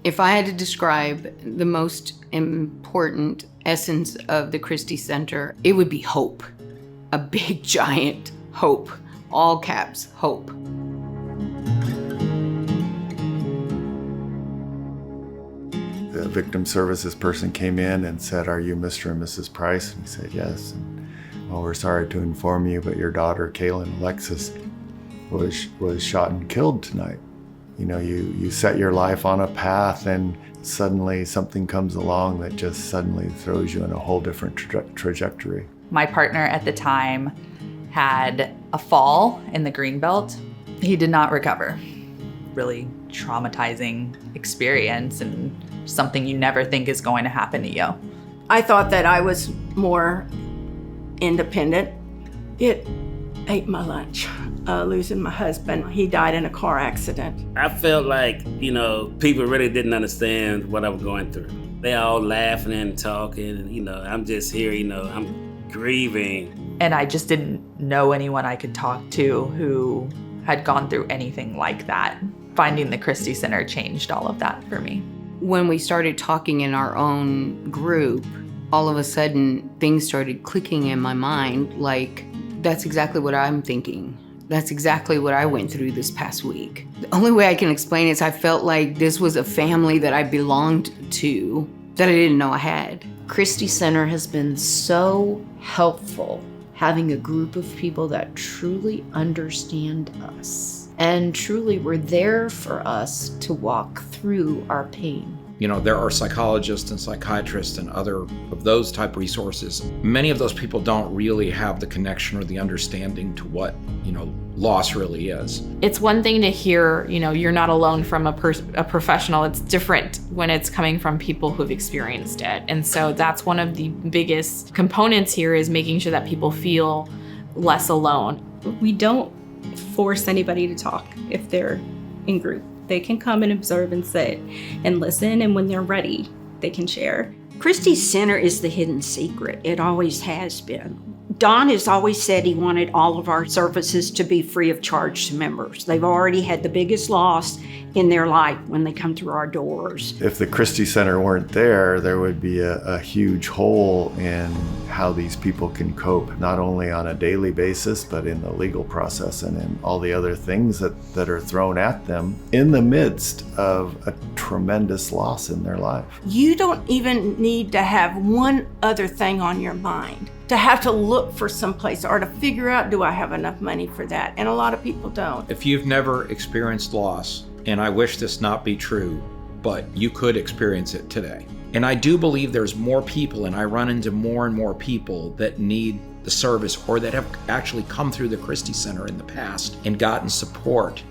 If I had to describe the most important essence of the Christi Center, it would be hope. A big, giant hope. All caps, hope. The victim services person came in and said, "Are you Mr. and Mrs. Price?" And he said, "Yes." And, "Well, we're sorry to inform you, but your daughter, Kaylin Alexis, was shot and killed tonight. You know, you set your life on a path and suddenly something comes along that just suddenly throws you in a whole different trajectory." My partner at the time had a fall in the greenbelt. He did not recover. Really traumatizing experience and something you never think is going to happen to you. I thought that I was more independent. It ate my lunch. Losing my husband. He died in a car accident. I felt like, people really didn't understand what I was going through. They all laughing and talking, and, I'm just here, I'm grieving. And I just didn't know anyone I could talk to who had gone through anything like that. Finding the Christi Center changed all of that for me. When we started talking in our own group, all of a sudden things started clicking in my mind, like, that's exactly what I'm thinking. That's exactly what I went through this past week. The only way I can explain it is I felt like this was a family that I belonged to that I didn't know I had. Christi Center has been so helpful, having a group of people that truly understand us and truly were there for us to walk through our pain. There are psychologists and psychiatrists and other of those type resources. Many of those people don't really have the connection or the understanding to what, loss really is. It's one thing to hear, you're not alone from a professional. It's different when it's coming from people who've experienced it. And so that's one of the biggest components here, is making sure that people feel less alone. We don't force anybody to talk if they're in group. They can come and observe and sit and listen, and when they're ready, they can share. Christi Center is the hidden secret. It always has been. Don has always said he wanted all of our services to be free of charge to members. They've already had the biggest loss in their life when they come through our doors. If the Christi Center weren't there, there would be a huge hole in how these people can cope, not only on a daily basis, but in the legal process and in all the other things that are thrown at them in the midst of a tremendous loss in their life. You don't even need to have one other thing on your mind, to have to look for someplace or to figure out, do I have enough money for that? And a lot of people don't. If you've never experienced loss, and I wish this not be true, but you could experience it today. And I do believe there's more people, and I run into more and more people that need the service or that have actually come through the Christi Center in the past and gotten support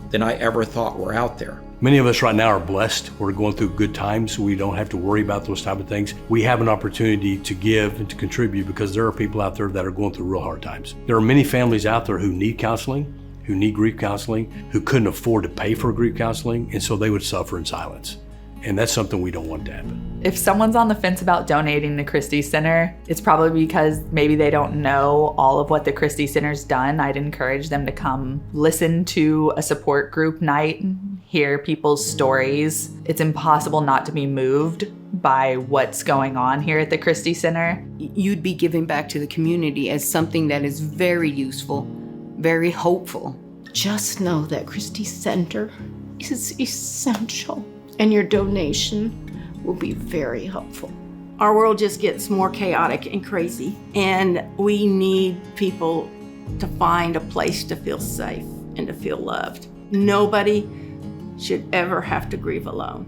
than I ever thought were out there. Many of us right now are blessed. We're going through good times, so we don't have to worry about those type of things. We have an opportunity to give and to contribute because there are people out there that are going through real hard times. There are many families out there who need counseling, who need grief counseling, who couldn't afford to pay for grief counseling, and so they would suffer in silence. And that's something we don't want to happen. If someone's on the fence about donating to Christi Center, it's probably because maybe they don't know all of what the Christi Center's done. I'd encourage them to come listen to a support group night, hear people's stories. It's impossible not to be moved by what's going on here at the Christi Center. You'd be giving back to the community as something that is very useful, very hopeful. Just know that Christi Center is essential, and your donation will be very helpful. Our world just gets more chaotic and crazy, and we need people to find a place to feel safe and to feel loved. Nobody should ever have to grieve alone.